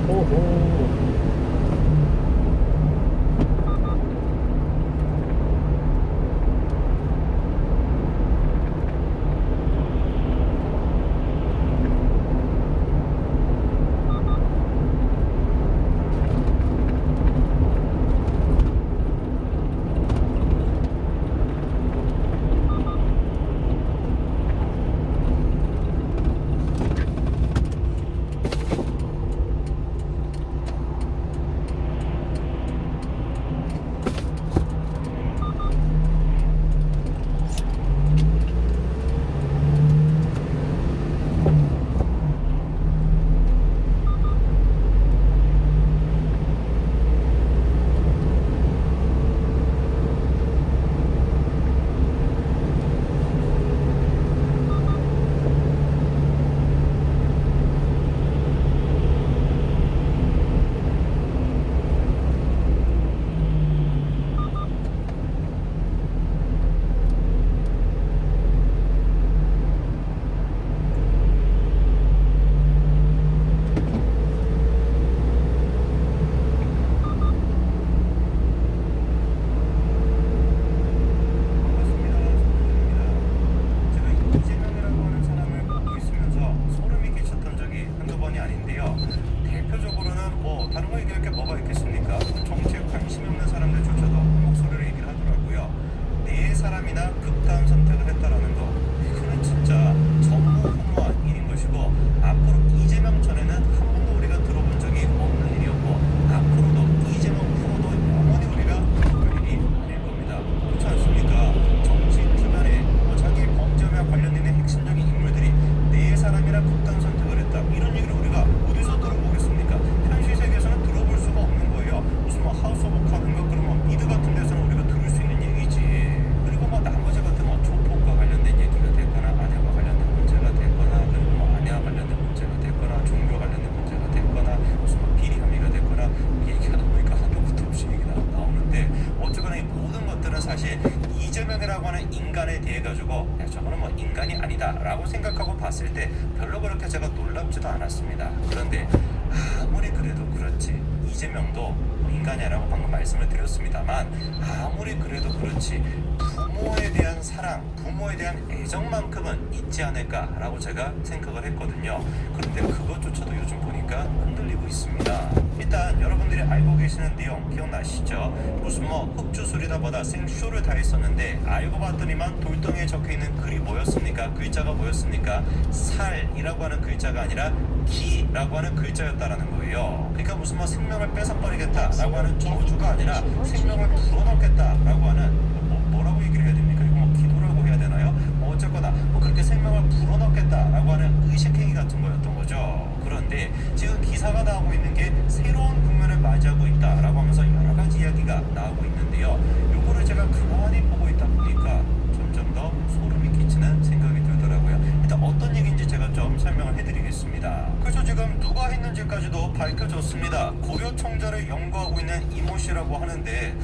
호호. 인간에 대해 가지고 저거는 뭐 인간이 아니다라고 생각하고 봤을 때 별로 그렇게 제가 놀랍지도 않았습니다. 그런데 아무리 그래도 그렇지 이재명도 뭐 인간이 아니라고 방금 말씀을 드렸습니다만 아무리 그래도 그렇지 부모에 대한 사랑, 부모에 대한 애정만큼은 있지 않을까라고 제가 생각을 했거든요. 그런데 그것조차도 요즘 보니까 흔들리고 있습니다. 일단 여러분들이 알고 계시는 내용 기억나시죠? 무슨 뭐 흑주술이다 뭐다 생쇼를 다 했었는데 알고 봤더니만 돌덩이에 적혀있는 글이 뭐였습니까? 글자가 뭐였습니까? 살이라고 하는 글자가 아니라 기라고 하는 글자였다라는 거예요. 그러니까 무슨 뭐 생명을 뺏어버리겠다라고 하는 저주가 아니라 생명을 불어넣겠다라고 하는 뭐라고 얘기를 해야 됩니까? 이거 뭐 기도라고 해야 되나요? 뭐 어쨌거나 뭐 그렇게 생명을 불어넣겠다라고 하는 의식행위 같은 거였던 거죠. 그런데 지금 기사가 나오고 있는 게 새로운 국면을 맞이하고 있다라고 하면서 여러 가지 이야기가 나오고 있는데요. 요거를 제가 가만히 보고 있다 보니까 점점 더 소름이 끼치는 생각이 들더라고요. 일단 어떤 얘기인지 제가 좀 설명을 해드리겠습니다. 그래서 지금 누가 했는지까지도 밝혀졌습니다. 고려청자를 연구하고 있는 이모 씨라고 하는데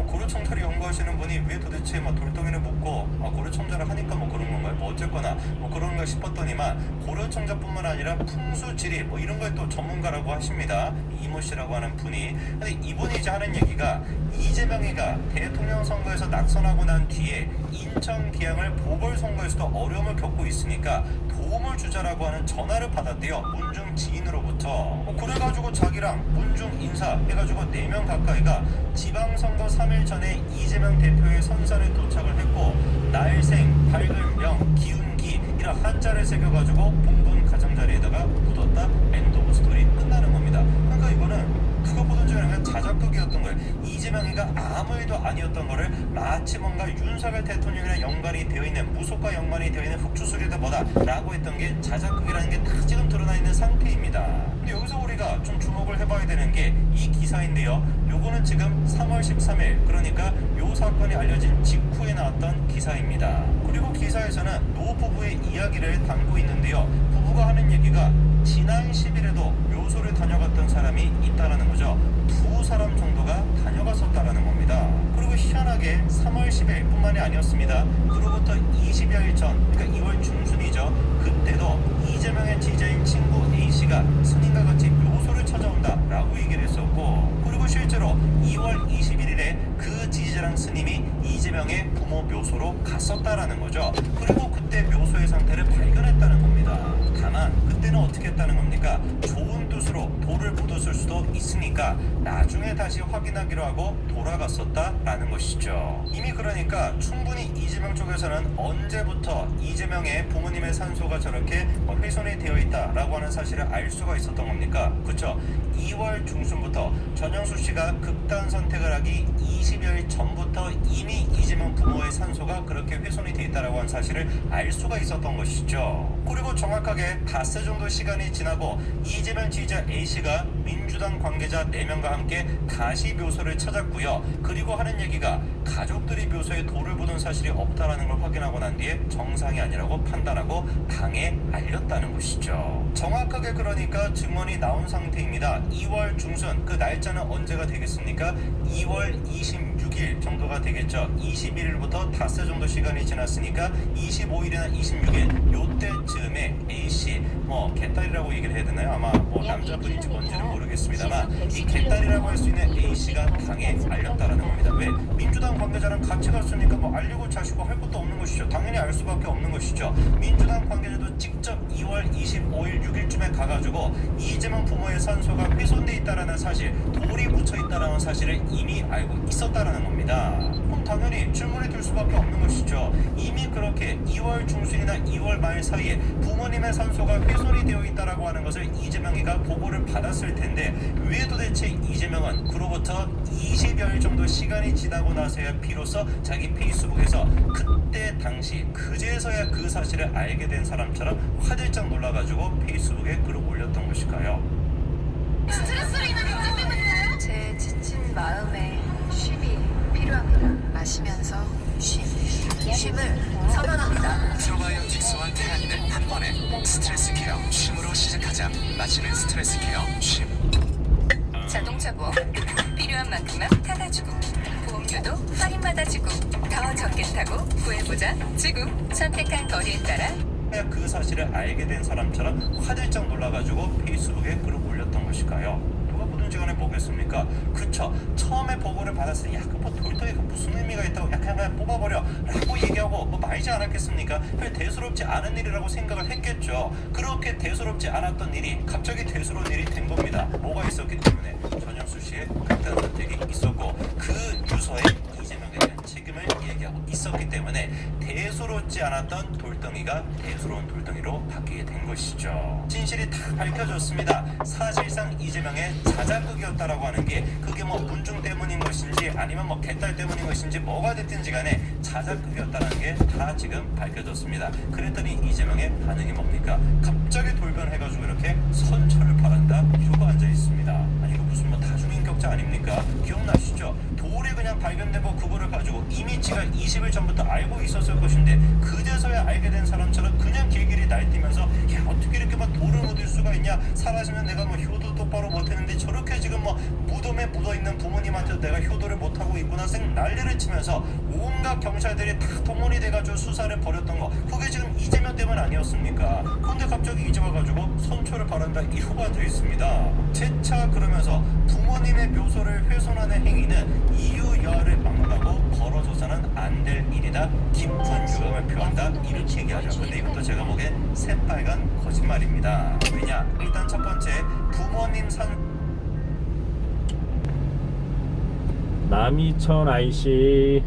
고려청자를 연구하시는 분이 왜 도대체 돌덩이를 묻고 고려청자를 하니까 뭐 그런 건가요? 뭐 어쨌거나 뭐 그런가 싶었더니만 고려청자뿐만 아니라 풍수지리 뭐 이런 거에 또 전문가라고 하십니다. 이모 씨라고 하는 분이. 근데 이분이 이제 하는 얘기가 이재명이가 대통령 선거에서 낙선하고 난 뒤에 인천 기항을 보궐선거에서도 어려움을 겪고 있으니까 도움을 주자라고 하는 전화를 받았대요. 문중 지인으로부터. 그래가지고 자기랑 문중 인사 해가지고 4명 가까이가 지방선거 3일 전에 이재명 대표의 선산에 도착을 했고 날생, 밝은 명, 기운기 이런 한자를 새겨가지고 본분 가장자리에다가 묻었다. 엔드 오브 스토리 끝나는 겁니다. 그러니까 이거는 그거 보던 줄 알면 자작극이었던 거예요. 이재명이가 아무 일도 아니었던 거를 마치 뭔가 윤석열 대통령이랑 연관이 되어 있는 무속과 연관이 되어 있는 흑주술이다 뭐다 라고 했던 게 자작극이라는 게 다 지금 드러나 있는 상태입니다. 근데 여기서 우리가 좀 주목을 해봐야 되는 게 이 기사인데요. 요거는 지금 3월 13일 그러니까 요 사건이 알려진 직후에 나왔던 기사입니다. 그리고 기사에서는 노 부부의 이야기를 담고 있는데요. 부부가 하는 얘기가 지난 10일에도 묘소를 다녀갔던 사람이 있다라는 거죠. 2사람 정도가 다녀갔었다라는 겁니다. 그리고 희한하게 3월 10일 뿐만이 아니었습니다. 그로부터 20여일 전, 그러니까 2월 중순이죠. 그때도 이재명의 지지자인 친구 A씨가 스님과 같이 묘소를 찾아온다 얘기를 했었고, 그리고 실제로 2월 21일에 그 지지자랑 스님이 이재명의 부모 묘소로 갔었다라는 거죠. 그리고 그때 묘소의 상태를 발견했다는 겁니다. 다만 그때는 어떻게 했다는 겁니까? 좋은 뜻으로 돌을 묻었을 수도 있으니까 나중에 다시 확인하기로 하고 돌아갔었다라는 것이죠. 이미 그러니까 충분히 이재명 쪽에서는 언제부터 이재명의 부모님의 산소가 저렇게 훼손이 되어 있다라고 하는 사실을 알 수가 있었던 겁니까? 그렇죠. 2월 중순부터 전영수 씨가 극단 선택을 하기 20여일 전부터 이미 이재명 부모의 산소가 그렇게 훼손이 되어 있다라고 하는 사실을 알 수가 있었던 것이죠. 그리고 정확하게 닷새 정도 시간이 지나고 이재명 지지자 A씨가 민주당 관계자 4명과 함께 다시 묘소를 찾았고요. 그리고 하는 얘기가 가족들이 묘소에 돌을 묻은 사실이 없다라는 걸 확인하고 난 뒤에 정상이 아니라고 판단하고 당에 알렸다는 것이죠. 정확하게 그러니까 증언이 나온 상태입니다. 2월 중순, 그 날짜는 언제가 되겠습니까? 2월 26일 정도가 되겠죠. 21일부터 닷새 정도 시간이 지났으니까 25일이나 26일 요때쯤에 A씨 개딸이라고 얘기를 해야 되나요? 아마 남자분인지 뭔지는 모르겠습니다만 이 개딸이라고 할 수 있는 A씨가 당에 알렸다라는 겁니다. 왜? 민주당 관계자랑 같이 갔으니까 알리고 자시고 할 것도 없는 것이죠. 당연히 알 수밖에 없는 것이죠. 민주당 관계자도 직접 2월 25일 6일쯤에 가가지고 이재명 부모의 산소가 훼손돼 있다라는 사실, 돌이 묻혀 있다라는 사실을 이미 알고 있었다라는 겁니다. 그럼 당연히 질문이 들 수밖에 없는 것이죠. 이미 그렇게 2월 중순이나 2월 말 사이에 부모님의 산소가 훼손이 되어 있다라고 하는 것을 이재명이가 보고를 받았을 텐데 왜 도대체 이재명은 그로부터 20여일 정도 시간이 지나고 나서야 비로소 자기 페이스북에서 그때 당시 그제서야 그 사실을 알게 된 사람처럼 화들짝 놀라가지고 페이스북에 글을 올렸던 것일까요? 스트레스로 인한 문제 때문인가요? 제 지친 마음에 쉼이 필요합니다. 마시면서 쉼을 선언합니다. 프로바이오틱스와 테안을 한 번에 스트레스 케어 쉼으로 시작하자. 마시는 스트레스 케어 쉼. 자동차 보험 필요한 만큼만 타다주고 보험료도 할인받아 주고 더 적게 타고 구해보자 주고 선택한 거리에 따라 그 사실을 알게 된 사람처럼 화들짝 놀라가지고 페이스북에 글을 올렸던 것일까요? 누가 보든지 간에 뭐겠습니까? 그쵸, 처음에 보고를 받았을 때 그 돌덩이가 무슨 의미가 있다고 그냥 뽑아버려 라고 얘기하고 말지 않았겠습니까? 별 대수롭지 않은 일이라고 생각을 했겠죠. 그렇게 대수롭지 않았던 일이 갑자기 대수로운 일이 된 겁니다. 뭐가 있었기 때문에 전영수 씨의 극단 선택이 있었고 그 유서에 이재명에 대한 책임을 얘기하고 있었기 때문에 대수롭지 않았던 돌덩이가 대수로운 돌덩이로 바뀌게 된 것이죠. 진실이 다 밝혀졌습니다. 사실상 이재명의 자작극이었다라고 하는 게 그게 문중 때문인 것인지 아니면 개딸 때문인 것인지 뭐가 됐든지 간에 자작극이었다는 게 다 지금 밝혀졌습니다. 그랬더니 이재명의 반응이 뭡니까? 갑자기 돌변해가지고 이렇게 선처를 바란다 이러고 앉아 있습니다. 아니 이거 무슨 다중인격자 아닙니까? 기억나시죠? 돌이 그냥 발견되고 그거를 가지고 이미 지가 20일 전부터 알고 있었을 것인데 그제서야 알게 된 사람처럼 그냥 길길이 날뛰면서 야 어떻게 이렇게 돌을 묻을 수가 있냐, 사라지면 내가 효도 똑바로 못했는데 저렇게 지금 무덤에 묻어있는 부모님한테도 내가 효도를 못하고 있구나 생 난리를 치면서 온갖 경찰들이 다 동원이 돼가지고 수사를 벌였던 거 그게 지금 이재명 때문 아니었습니까? 그런데 갑자기 이제 와가지고 선처를 바란다 이러고 앉아 있습니다. 재차 그러면서 부모님의 묘소를 훼손하는 행위는 이유여하를 막론하고 벌어져서는 안 될 일이다, 깊은 유감을 표한다 이렇게 얘기하죠. 근데 이것도 제가 보기엔 새빨간 거짓말입니다. 왜냐? 일단 첫 번째 부모님 남이천 IC